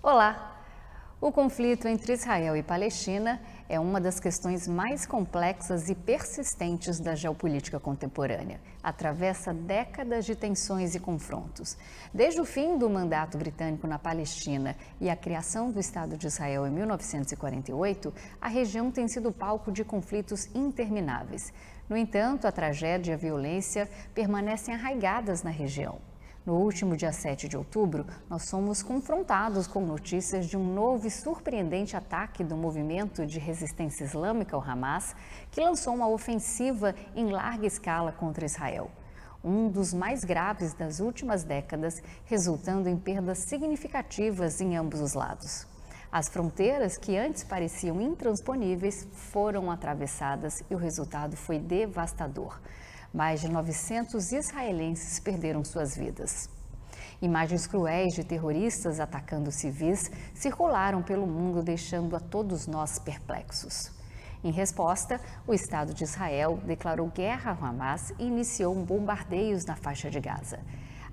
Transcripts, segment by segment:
Olá! O conflito entre Israel e Palestina é uma das questões mais complexas e persistentes da geopolítica contemporânea. Atravessa décadas de tensões e confrontos. Desde o fim do mandato britânico na Palestina e a criação do Estado de Israel em 1948, a região tem sido palco de conflitos intermináveis. No entanto, a tragédia e a violência permanecem arraigadas na região. No último dia 7 de outubro, nós fomos confrontados com notícias de um novo e surpreendente ataque do movimento de resistência islâmica, o Hamas, que lançou uma ofensiva em larga escala contra Israel. Um dos mais graves das últimas décadas, resultando em perdas significativas em ambos os lados. As fronteiras que antes pareciam intransponíveis foram atravessadas e o resultado foi devastador. Mais de 900 israelenses perderam suas vidas. Imagens cruéis de terroristas atacando civis circularam pelo mundo, deixando a todos nós perplexos. Em resposta, o Estado de Israel declarou guerra ao Hamas e iniciou bombardeios na faixa de Gaza.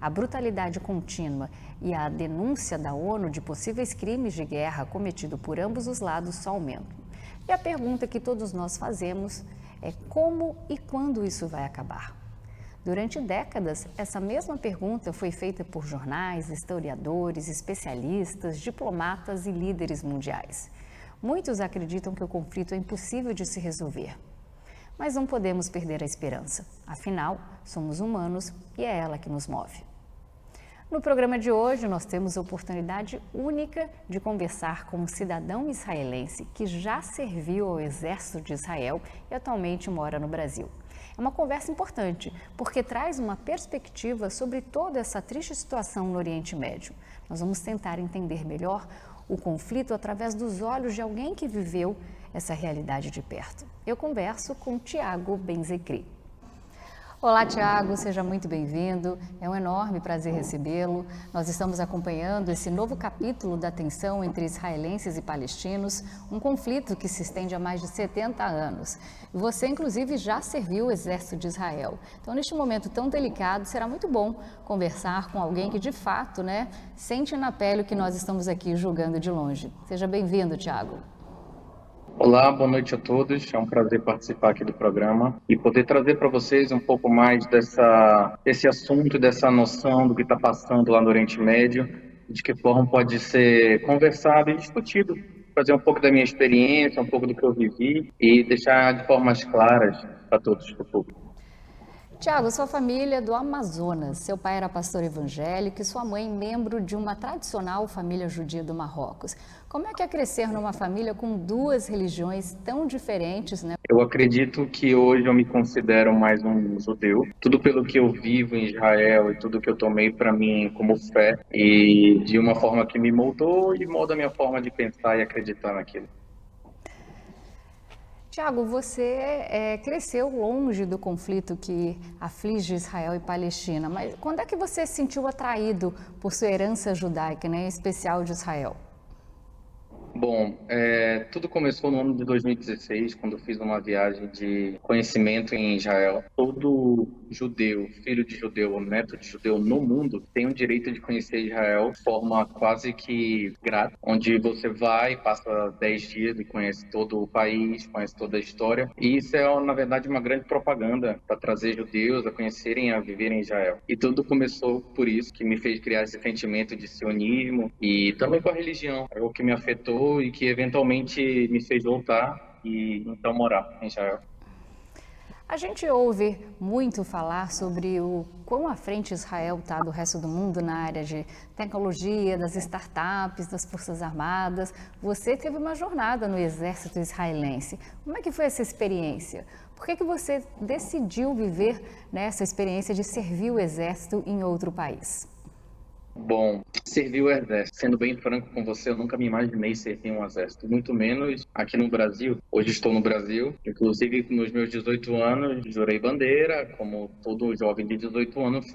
A brutalidade contínua e a denúncia da ONU de possíveis crimes de guerra cometidos por ambos os lados só aumentam. E a pergunta que todos nós fazemos é como e quando isso vai acabar? Durante décadas, essa mesma pergunta foi feita por jornais, historiadores, especialistas, diplomatas e líderes mundiais. Muitos acreditam que o conflito é impossível de se resolver. Mas não podemos perder a esperança. Afinal, somos humanos e é ela que nos move. No programa de hoje, nós temos a oportunidade única de conversar com um cidadão israelense que já serviu ao Exército de Israel e atualmente mora no Brasil. É uma conversa importante, porque traz uma perspectiva sobre toda essa triste situação no Oriente Médio. Nós vamos tentar entender melhor o conflito através dos olhos de alguém que viveu essa realidade de perto. Eu converso com Tiago Benzecri. Olá, Tiago, seja muito bem-vindo. É um enorme prazer recebê-lo. Nós estamos acompanhando esse novo capítulo da tensão entre israelenses e palestinos, um conflito que se estende há mais de 70 anos. Você, inclusive, já serviu o Exército de Israel. Então, neste momento tão delicado, será muito bom conversar com alguém que, de fato, sente na pele o que nós estamos aqui julgando de longe. Seja bem-vindo, Tiago. Olá, boa noite a todos. É um prazer participar aqui do programa e poder trazer para vocês um pouco mais desse assunto, dessa noção do que está passando lá no Oriente Médio, de que forma pode ser conversado e discutido. Fazer um pouco da minha experiência, um pouco do que eu vivi e deixar de formas claras para todos o público. Tiago, sua família é do Amazonas. Seu pai era pastor evangélico e sua mãe membro de uma tradicional família judia do Marrocos. Como é que é crescer numa família com duas religiões tão diferentes, Eu acredito que hoje eu me considero mais um judeu. Tudo pelo que eu vivo em Israel e tudo que eu tomei para mim como fé e de uma forma que me moldou e molda a minha forma de pensar e acreditar naquilo. Tiago, você cresceu longe do conflito que aflige Israel e Palestina, mas quando é que você se sentiu atraído por sua herança judaica, em especial de Israel? Bom, tudo começou no ano de 2016, quando eu fiz uma viagem de conhecimento em Israel. Todo judeu, filho de judeu, neto de judeu no mundo tem o direito de conhecer Israel de forma quase que grátis, onde você vai, passa 10 dias e conhece todo o país, conhece toda a história. E isso é, na verdade, uma grande propaganda para trazer judeus a conhecerem, a viverem em Israel. E tudo começou por isso, que me fez criar esse sentimento de sionismo e também com a religião, algo que me afetou e que eventualmente me fez voltar e então morar em Israel. A gente ouve muito falar sobre o quão à frente Israel está do resto do mundo na área de tecnologia, das startups, das Forças Armadas. Você teve uma jornada no exército israelense. Como é que foi essa experiência? Por que você decidiu viver essa experiência de servir o exército em outro país? Bom, servir o exército. Sendo bem franco com você, eu nunca me imaginei servir um exército, muito menos aqui no Brasil. Hoje estou no Brasil, inclusive nos meus 18 anos, jurei bandeira, como todo jovem de 18 anos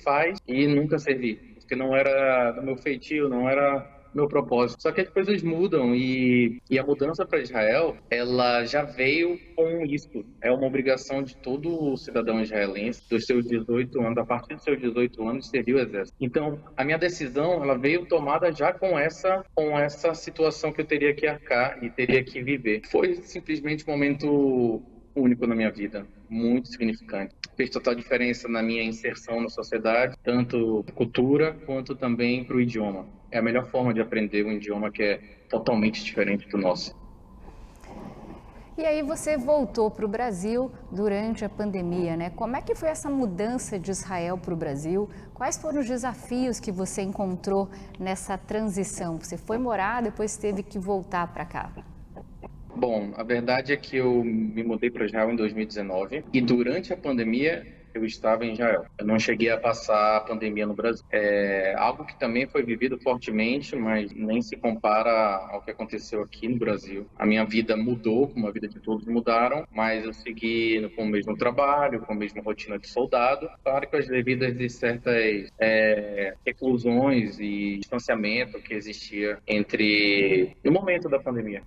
faz, e nunca servi, porque não era do meu feitio, não era meu propósito. Só que as coisas mudam e a mudança para Israel, ela já veio com isso. É uma obrigação de todo cidadão israelense, dos seus 18 anos, a partir dos seus 18 anos, servir o exército. Então, a minha decisão, ela veio tomada já com essa situação que eu teria que arcar e teria que viver. Foi simplesmente um momento único na minha vida, muito significante. Fez total diferença na minha inserção na sociedade, tanto cultura quanto também para o idioma. É a melhor forma de aprender um idioma que é totalmente diferente do nosso. E aí você voltou para o Brasil durante a pandemia, né? Como é que foi essa mudança de Israel para o Brasil? Quais foram os desafios que você encontrou nessa transição? Você foi morar, depois teve que voltar para cá. Bom, a verdade é que eu me mudei para Israel em 2019 e durante a pandemia eu estava em Israel. Eu não cheguei a passar a pandemia no Brasil. É algo que também foi vivido fortemente, mas nem se compara ao que aconteceu aqui no Brasil. A minha vida mudou, como a vida de todos mudaram, mas eu segui com o mesmo trabalho, com a mesma rotina de soldado. Claro que as devidas de certas reclusões e distanciamento que existia no momento da pandemia.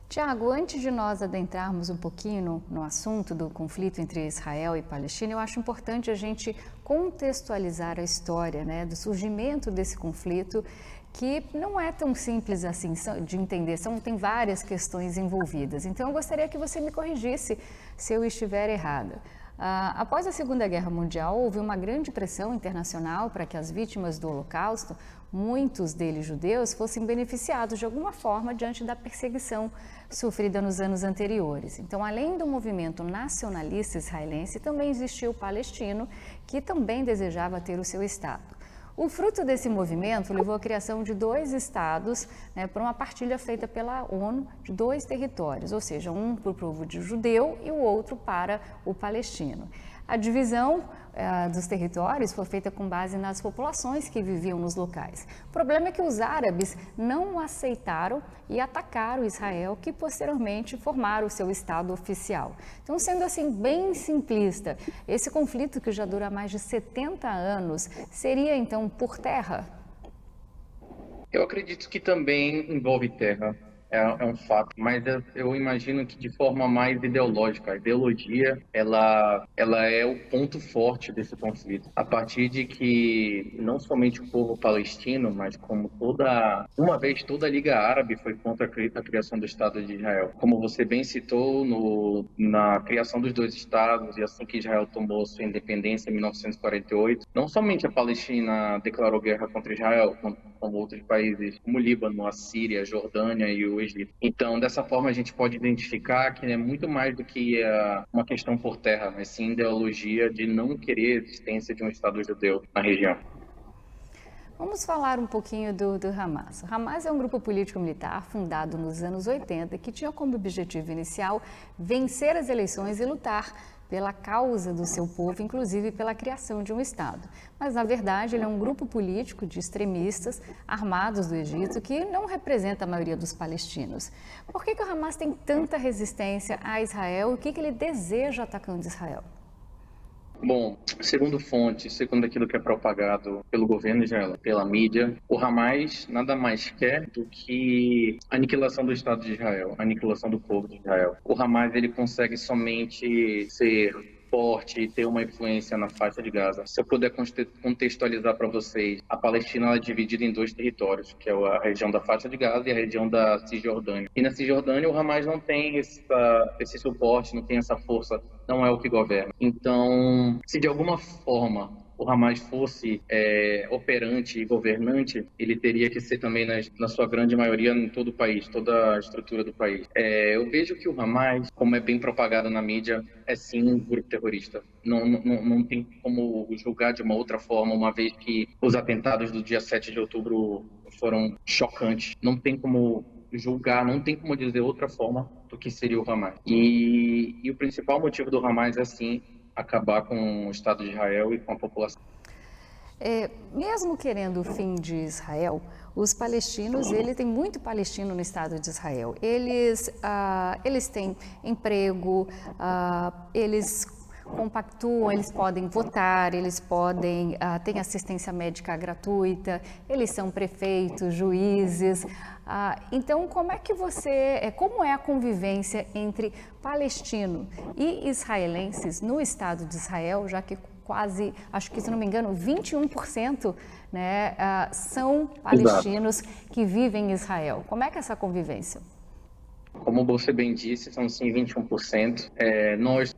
Tiago, antes de nós adentrarmos um pouquinho no assunto do conflito entre Israel e Palestina, eu acho importante a gente contextualizar a história, né, do surgimento desse conflito, que não é tão simples assim de entender, tem várias questões envolvidas. Então, eu gostaria que você me corrigisse se eu estiver errada. Após a Segunda Guerra Mundial, houve uma grande pressão internacional para que as vítimas do Holocausto, muitos deles judeus, fossem beneficiados de alguma forma diante da perseguição sofrida nos anos anteriores. Então, além do movimento nacionalista israelense, também existia o palestino, que também desejava ter o seu Estado. O fruto desse movimento levou à criação de 2 estados, né, por uma partilha feita pela ONU de 2 territórios, ou seja, um para o povo judeu e o outro para o palestino. A divisão dos territórios foi feita com base nas populações que viviam nos locais. O problema é que os árabes não aceitaram e atacaram Israel, que posteriormente formaram o seu Estado oficial. Então, sendo assim bem simplista, esse conflito que já dura mais de 70 anos, seria então por terra? Eu acredito que também envolve terra. É um fato, mas eu imagino que de forma mais ideológica. A ideologia, ela é o ponto forte desse conflito. A partir de que não somente o povo palestino, mas como uma vez toda a Liga Árabe foi contra a criação do Estado de Israel. Como você bem citou, na criação dos 2 estados e assim que Israel tomou sua independência em 1948, não somente a Palestina declarou guerra contra Israel, como outros países, como o Líbano, a Síria, a Jordânia e o Egito. Então, dessa forma, a gente pode identificar que é muito mais do que uma questão por terra, mas sim ideologia de não querer a existência de um Estado judeu na região. Vamos falar um pouquinho do Hamas. O Hamas é um grupo político-militar fundado nos anos 80 que tinha como objetivo inicial vencer as eleições e lutar pela causa do seu povo, inclusive pela criação de um Estado. Mas, na verdade, ele é um grupo político de extremistas armados do Egito que não representa a maioria dos palestinos. Por que o Hamas tem tanta resistência a Israel e o que ele deseja atacando Israel? Bom, segundo aquilo que é propagado pelo governo Israel, pela mídia, o Hamas nada mais quer do que a aniquilação do Estado de Israel, a aniquilação do povo de Israel. O Hamas, ele consegue somente ser forte e ter uma influência na faixa de Gaza. Se eu puder contextualizar para vocês, a Palestina é dividida em 2 territórios, que é a região da faixa de Gaza e a região da Cisjordânia. E na Cisjordânia o Hamas não tem esse suporte, não tem essa força, não é o que governa. Então, se de alguma forma o Hamas fosse operante e governante, ele teria que ser também, na sua grande maioria, em todo o país, toda a estrutura do país. Eu vejo que o Hamas, como é bem propagado na mídia, é sim um grupo terrorista. Não tem como julgar de uma outra forma, uma vez que os atentados do dia 7 de outubro foram chocantes. Não tem como julgar, não tem como dizer outra forma do que seria o Hamas. E o principal motivo do Hamas é, sim, acabar com o Estado de Israel e com a população. Mesmo querendo o fim de Israel, os palestinos, tem muito palestino no Estado de Israel. Eles têm emprego, eles compactuam, eles podem votar, eles podem ter assistência médica gratuita, eles são prefeitos, juízes. Então, como é a convivência entre palestino e israelenses no Estado de Israel, já que quase, acho que se não me engano, 21%, né, são palestinos que vivem em Israel. Como é que é essa convivência? Como você bem disse, são sim 21%.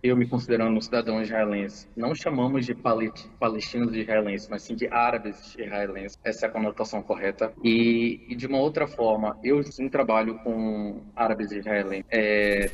Eu me considerando um cidadão israelense, não chamamos de palestinos israelenses, mas sim de árabes israelenses. Essa é a conotação correta. E de uma outra forma, eu sim trabalho com árabes israelenses.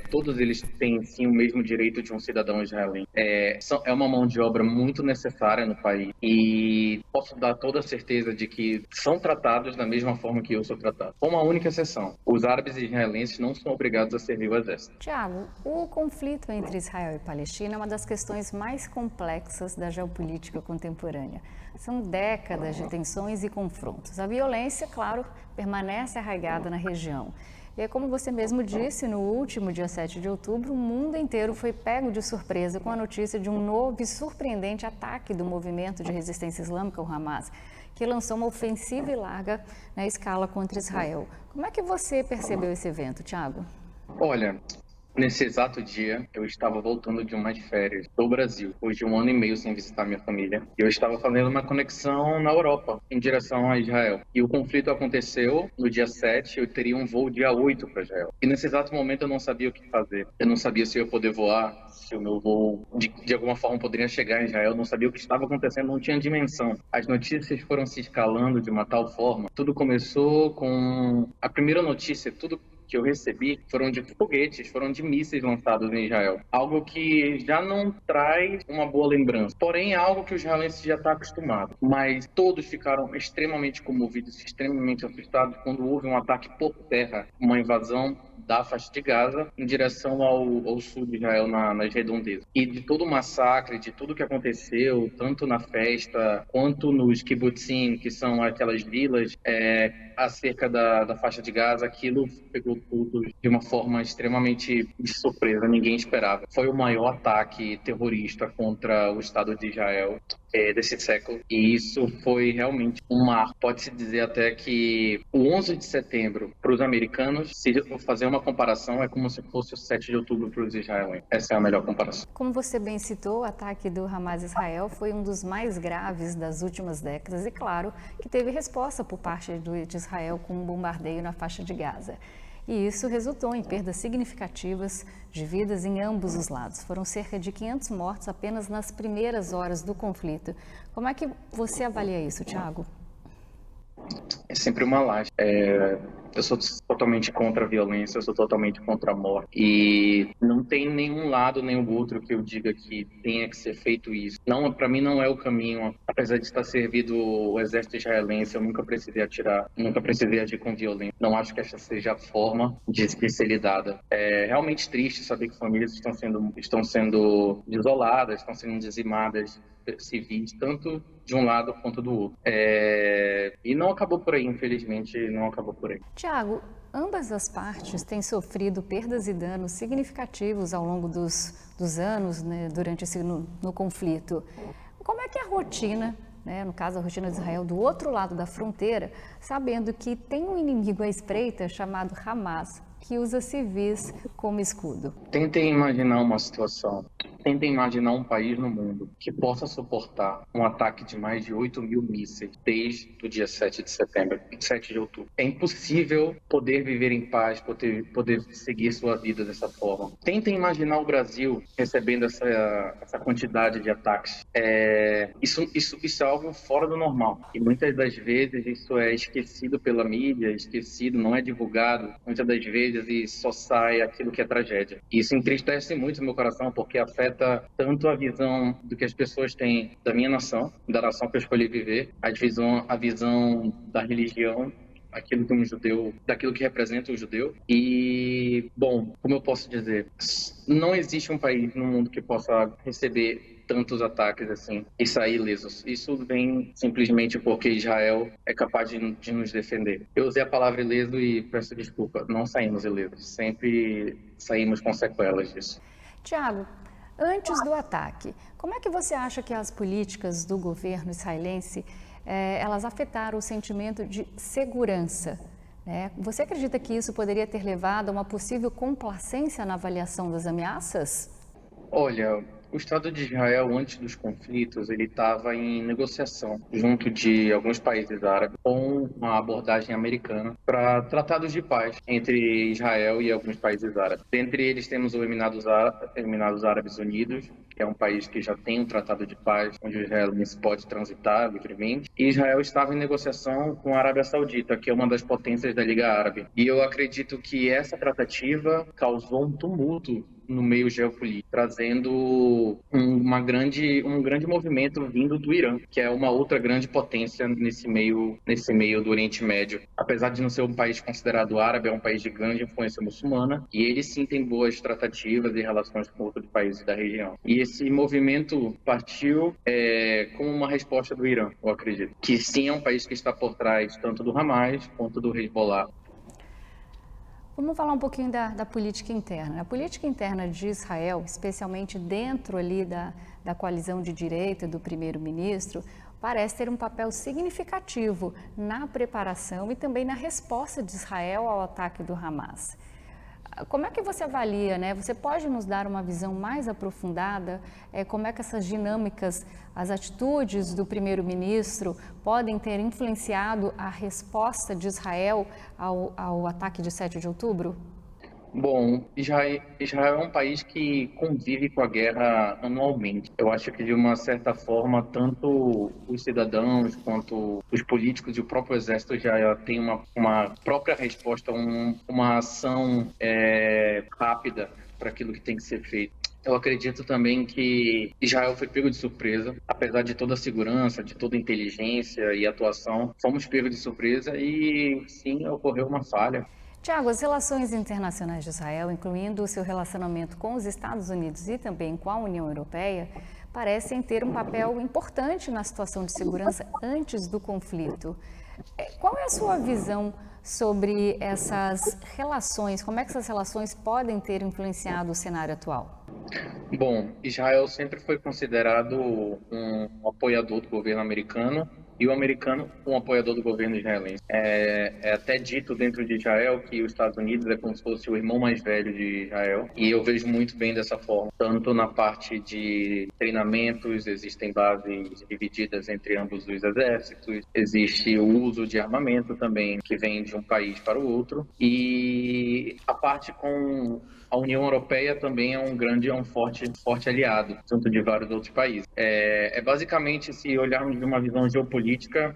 Todos eles têm sim o mesmo direito de um cidadão israelense. É uma mão de obra muito necessária no país e posso dar toda a certeza de que são tratados da mesma forma que eu sou tratado. Com uma única exceção: os árabes israelenses não são obrigados a servir o exército. Tiago, o conflito entre Israel e Palestina é uma das questões mais complexas da geopolítica contemporânea. São décadas de tensões e confrontos. A violência, claro, permanece arraigada na região. E como você mesmo disse, no último dia 7 de outubro, o mundo inteiro foi pego de surpresa com a notícia de um novo e surpreendente ataque do movimento de resistência islâmica, o Hamas, que lançou uma ofensiva em larga escala contra Israel. Como é que você percebeu esse evento, Tiago? Olha, nesse exato dia, eu estava voltando de umas férias do Brasil, depois de 1 ano e meio sem visitar minha família. E eu estava fazendo uma conexão na Europa, em direção a Israel. E o conflito aconteceu no dia 7, eu teria um voo dia 8 para Israel. E nesse exato momento eu não sabia o que fazer. Eu não sabia se eu ia poder voar, se o meu voo de alguma forma poderia chegar em Israel. Eu não sabia o que estava acontecendo, não tinha dimensão. As notícias foram se escalando de uma tal forma. Tudo começou com a primeira notícia, tudo que eu recebi foram de foguetes, foram de mísseis lançados em Israel. Algo que já não traz uma boa lembrança. Porém, é algo que os israelenses já estão acostumados. Mas todos ficaram extremamente comovidos, extremamente assustados quando houve um ataque por terra, uma invasão da faixa de Gaza em direção ao sul de Israel, nas redondezas. E de todo o massacre, de tudo que aconteceu, tanto na festa quanto nos kibbutzim, que são aquelas vilas acerca da faixa de Gaza, aquilo pegou tudo de uma forma extremamente de surpresa, ninguém esperava. Foi o maior ataque terrorista contra o Estado de Israel desse século, e isso foi realmente um marco. Pode-se dizer até que o 11 de setembro, para os americanos, se eu fazer uma comparação, é como se fosse o 7 de outubro para os israelenses. Essa é a melhor comparação. Como você bem citou, o ataque do Hamas Israel foi um dos mais graves das últimas décadas e, claro, que teve resposta por parte de Israel com um bombardeio na faixa de Gaza. E isso resultou em perdas significativas de vidas em ambos os lados. Foram cerca de 500 mortos apenas nas primeiras horas do conflito. Como é que você avalia isso, Tiago? É sempre uma laje. Eu sou totalmente contra a violência, eu sou totalmente contra a morte. E não tem nenhum lado nem o outro que eu diga que tenha que ser feito isso. Não, para mim não é o caminho. Apesar de estar servido o exército israelense, eu nunca precisei atirar, nunca precisei agir com violência. Não acho que essa seja a forma de ser lidada. É realmente triste saber que famílias estão sendo isoladas, estão sendo dizimadas, civis, tanto de um lado quanto do outro. E não acabou por aí, infelizmente, não acabou por aí. Tiago, ambas as partes têm sofrido perdas e danos significativos ao longo dos anos, né, durante no conflito. Como é que é a rotina, né, no caso a rotina de Israel, do outro lado da fronteira, sabendo que tem um inimigo à espreita chamado Hamas, que usa civis como escudo? Tentem imaginar uma situação. Tentem imaginar um país no mundo que possa suportar um ataque de mais de 8.000 mísseis desde o dia 7 de outubro. É impossível poder viver em paz, poder seguir sua vida dessa forma. Tentem imaginar o Brasil recebendo essa quantidade de ataques. Isso é algo fora do normal. E muitas das vezes isso é esquecido pela mídia, não é divulgado. Muitas das vezes e só sai aquilo que é tragédia. E isso entristece muito o meu coração, porque afeta tanto a visão do que as pessoas têm da minha nação, da nação que eu escolhi viver, a visão da religião, daquilo que representa o judeu. E, bom, como eu posso dizer, não existe um país no mundo que possa receber tantos ataques assim e sair ilesos. Isso vem simplesmente porque Israel é capaz de nos defender. Eu usei a palavra ileso e peço desculpa, não saímos ilesos, sempre saímos com sequelas disso. Tiago, Antes do ataque, como é que você acha que as políticas do governo israelense elas afetaram o sentimento de segurança? Né? Você acredita que isso poderia ter levado a uma possível complacência na avaliação das ameaças? Olha, o Estado de Israel, antes dos conflitos, ele estava em negociação junto de alguns países árabes com uma abordagem americana para tratados de paz entre Israel e alguns países árabes. Dentre eles temos o Emirados Árabes Unidos, que é um país que já tem um tratado de paz, onde o israelense pode transitar livremente. E Israel estava em negociação com a Arábia Saudita, que é uma das potências da Liga Árabe. E eu acredito que essa tratativa causou um tumulto no meio geopolítico, trazendo um grande movimento vindo do Irã, que é uma outra grande potência nesse meio do Oriente Médio. Apesar de não ser um país considerado árabe, é um país de grande influência muçulmana, e eles sim têm boas tratativas e relações com outros países da região. E esse movimento partiu como uma resposta do Irã, eu acredito, que sim é um país que está por trás tanto do Hamas quanto do Hezbollah. Vamos falar um pouquinho da política interna. A política interna de Israel, especialmente dentro ali da coalizão de direita do primeiro-ministro, parece ter um papel significativo na preparação e também na resposta de Israel ao ataque do Hamas. Como é que você avalia, né? Você pode nos dar uma visão mais aprofundada, como é que essas dinâmicas, as atitudes do primeiro-ministro podem ter influenciado a resposta de Israel ao ataque de 7 de outubro? Bom, Israel é um país que convive com a guerra anualmente. Eu acho que, de uma certa forma, tanto os cidadãos quanto os políticos e o próprio exército já têm uma própria resposta, uma ação rápida para aquilo que tem que ser feito. Eu acredito também que Israel foi pego de surpresa, apesar de toda a segurança, de toda a inteligência e atuação, fomos pegos de surpresa e sim, ocorreu uma falha. Tiago, as relações internacionais de Israel, incluindo o seu relacionamento com os Estados Unidos e também com a União Europeia, parecem ter um papel importante na situação de segurança antes do conflito. Qual é a sua visão sobre essas relações? Como é que essas relações podem ter influenciado o cenário atual? Bom, Israel sempre foi considerado um apoiador do governo americano e o americano um apoiador do governo israelense. É até dito dentro de Israel que os Estados Unidos é como se fosse o irmão mais velho de Israel, e eu vejo muito bem dessa forma. Tanto na parte de treinamentos, existem bases divididas entre ambos os exércitos, existe o uso de armamento também, que vem de um país para o outro, e a parte com a União Europeia também é um forte aliado, junto de vários outros países. Basicamente, se olharmos de uma visão geopolítica,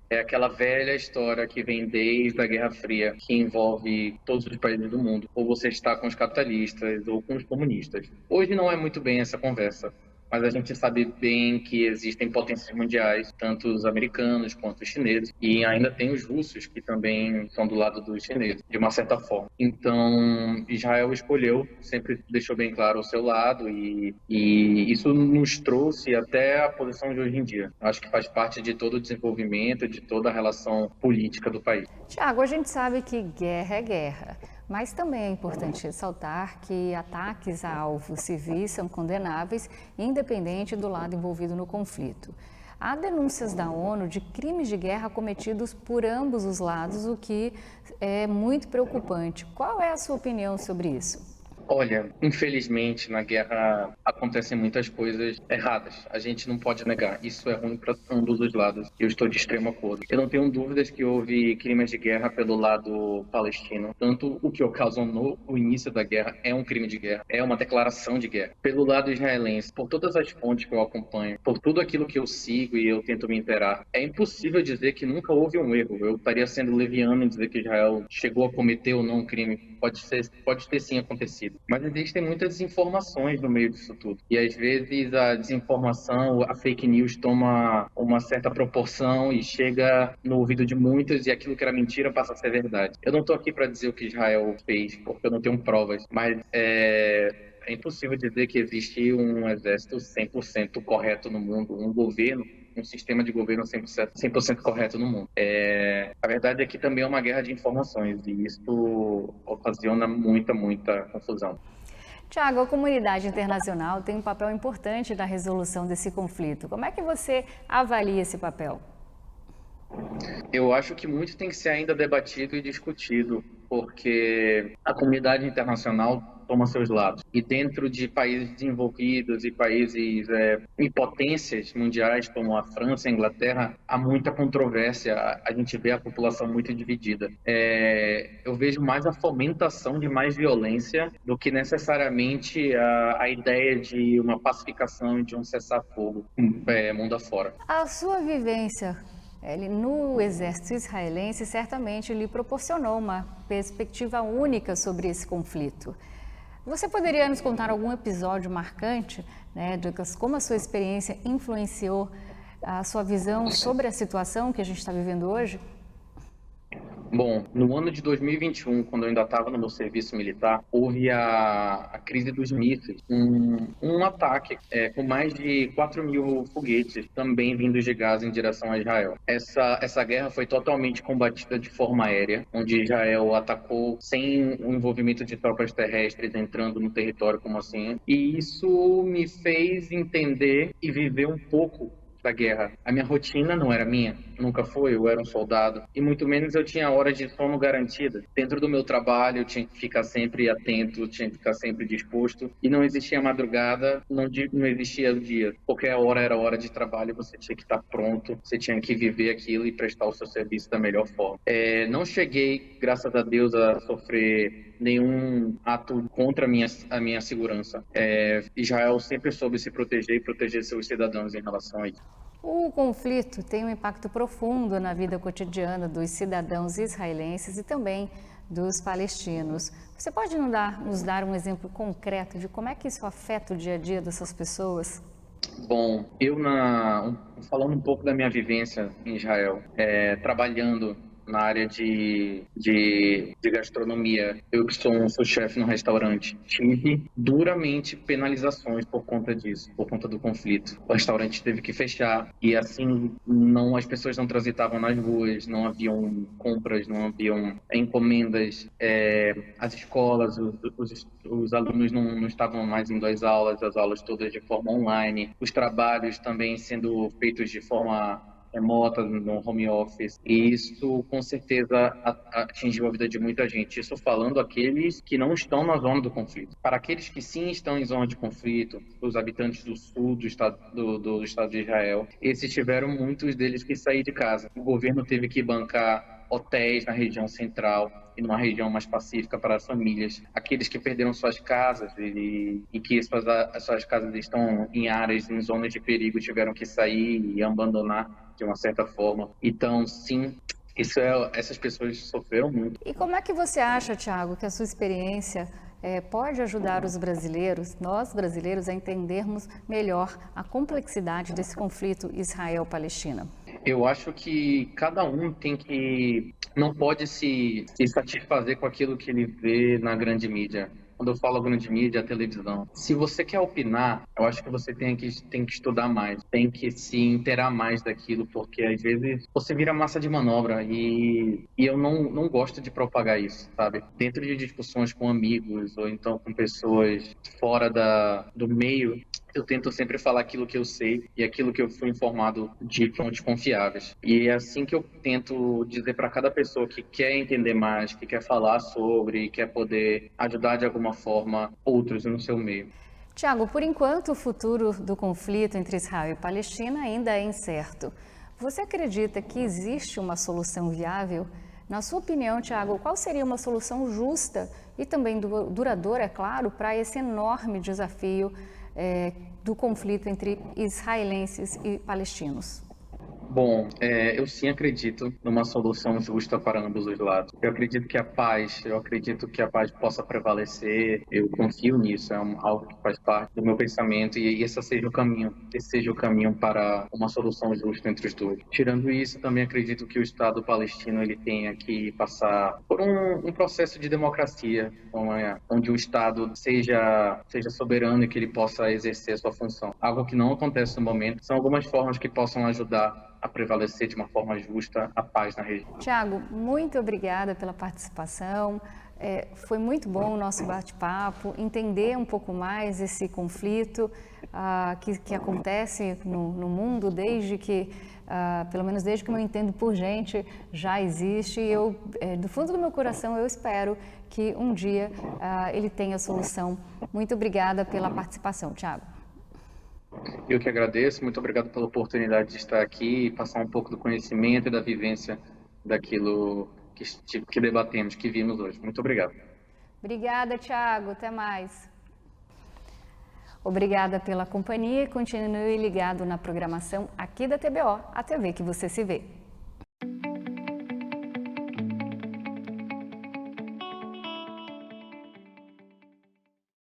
é aquela velha história que vem desde a Guerra Fria, que envolve todos os países do mundo. Ou você está com os capitalistas ou com os comunistas. Hoje não é muito bem essa conversa, mas a gente sabe bem que existem potências mundiais, tanto os americanos quanto os chineses, e ainda tem os russos, que também são do lado dos chineses, de uma certa forma. Então, Israel escolheu, sempre deixou bem claro o seu lado, e isso nos trouxe até a posição de hoje em dia. Acho que faz parte de todo o desenvolvimento, de toda a relação política do país. Tiago, a gente sabe que guerra é guerra. Mas também é importante ressaltar que ataques a alvos civis são condenáveis, independente do lado envolvido no conflito. Há denúncias da ONU de crimes de guerra cometidos por ambos os lados, o que é muito preocupante. Qual é a sua opinião sobre isso? Olha, infelizmente na guerra acontecem muitas coisas erradas. A gente não pode negar. Isso é ruim para ambos os lados. Eu estou de extremo acordo. Eu não tenho dúvidas que houve crimes de guerra pelo lado palestino. Tanto o que ocasionou o início da guerra é um crime de guerra, é uma declaração de guerra. Pelo lado israelense, por todas as fontes que eu acompanho, por tudo aquilo que eu sigo e eu tento me inteirar, é impossível dizer que nunca houve um erro. Eu estaria sendo leviano em dizer que Israel chegou a cometer ou não um crime. Pode ter sim acontecido. Mas existem muitas desinformações no meio disso tudo. E às vezes a desinformação, a fake news toma uma certa proporção e chega no ouvido de muitos, e aquilo que era mentira passa a ser verdade. Eu não estou aqui para dizer o que Israel fez, porque eu não tenho provas, mas é impossível dizer que existe um exército 100% correto no mundo, um governo, um sistema de governo 100% correto no mundo. A verdade é que também é uma guerra de informações, e isso ocasiona muita confusão. Tiago, a comunidade internacional tem um papel importante na resolução desse conflito. Como é que você avalia esse papel? Eu acho que muito tem que ser ainda debatido e discutido, porque a comunidade internacional toma seus lados. E dentro de países desenvolvidos e países e potências mundiais como a França e a Inglaterra, há muita controvérsia. A gente vê a população muito dividida. Eu vejo mais a fomentação de mais violência do que necessariamente a ideia de uma pacificação e de um cessar-fogo mundo afora. A sua vivência no exército israelense certamente lhe proporcionou uma perspectiva única sobre esse conflito. Você poderia nos contar algum episódio marcante, né, de como a sua experiência influenciou a sua visão sobre a situação que a gente está vivendo hoje? Bom, no ano de 2021, quando eu ainda estava no meu serviço militar, houve a crise dos mísseis, um ataque com mais de 4.000 foguetes também vindos de Gaza em direção a Israel. Essa guerra foi totalmente combatida de forma aérea, onde Israel atacou sem o envolvimento de tropas terrestres entrando no território como assim. E isso me fez entender e viver um pouco da guerra. A minha rotina não era minha, nunca foi, eu era um soldado, e muito menos eu tinha horas de sono garantida. Dentro do meu trabalho, eu tinha que ficar sempre atento, tinha que ficar sempre disposto, e não existia madrugada, não existia o dia. Qualquer hora era hora de trabalho, você tinha que estar pronto, você tinha que viver aquilo e prestar o seu serviço da melhor forma. Não cheguei, graças a Deus, a sofrer nenhum ato contra a minha segurança. Israel sempre soube se proteger e proteger seus cidadãos em relação a isso. O conflito tem um impacto profundo na vida cotidiana dos cidadãos israelenses e também dos palestinos. Você pode nos dar um exemplo concreto de como é que isso afeta o dia a dia dessas pessoas? Bom, falando um pouco da minha vivência em Israel, trabalhando na área de gastronomia. Eu que sou chefe no restaurante. Tive duramente penalizações por conta disso, por conta do conflito. O restaurante teve que fechar e assim as pessoas não transitavam nas ruas, não haviam compras, não haviam encomendas. As escolas, os alunos não estavam mais indo às aulas, as aulas todas de forma online. Os trabalhos também sendo feitos de forma remota, no home office, e isso com certeza atingiu a vida de muita gente. Isso falando aqueles que não estão na zona do conflito. Para aqueles que sim estão em zona de conflito, os habitantes do sul do Estado de Israel, esses tiveram muitos deles que sair de casa. O governo teve que bancar hotéis na região central e numa região mais pacífica para as famílias. Aqueles que perderam suas casas e que as suas casas estão em áreas, em zonas de perigo, tiveram que sair e abandonar de uma certa forma. Então, sim, essas pessoas sofreram muito. E como é que você acha, Tiago, que a sua experiência pode ajudar os brasileiros, nós brasileiros, a entendermos melhor a complexidade desse conflito Israel-Palestina? Eu acho que cada um não pode se satisfazer com aquilo que ele vê na grande mídia. Quando eu falo grande mídia, a televisão. Se você quer opinar, eu acho que você tem que estudar mais, tem que se inteirar mais daquilo, porque às vezes você vira massa de manobra e eu não gosto de propagar isso, sabe? Dentro de discussões com amigos ou então com pessoas fora do meio, eu tento sempre falar aquilo que eu sei e aquilo que eu fui informado de fontes confiáveis. E é assim que eu tento dizer para cada pessoa que quer entender mais, que quer falar sobre, quer poder ajudar de alguma forma outros no seu meio. Tiago, por enquanto o futuro do conflito entre Israel e Palestina ainda é incerto. Você acredita que existe uma solução viável? Na sua opinião, Tiago, qual seria uma solução justa e também duradoura, é claro, para esse enorme desafio do conflito entre israelenses e palestinos? Bom, eu sim acredito numa solução justa para ambos os lados. Eu acredito que a paz possa prevalecer. Eu confio nisso, algo que faz parte do meu pensamento e esse seja o caminho para uma solução justa entre os dois. Tirando isso, também acredito que o Estado palestino ele tenha que passar por um processo de democracia, onde o Estado seja soberano e que ele possa exercer a sua função. Algo que não acontece no momento. São algumas formas que possam ajudar a prevalecer de uma forma justa a paz na região. Tiago, muito obrigada pela participação. Foi muito bom o nosso bate-papo, entender um pouco mais esse conflito que acontece no mundo desde que, pelo menos desde que eu entendo por gente, já existe. E eu, do fundo do meu coração, eu espero que um dia ele tenha solução. Muito obrigada pela participação, Thiago. Eu que agradeço, muito obrigado pela oportunidade de estar aqui e passar um pouco do conhecimento e da vivência daquilo que debatemos, que vimos hoje. Muito obrigado. Obrigada, Thiago. Até mais. Obrigada pela companhia e continue ligado na programação aqui da TBO, a TV que você se vê.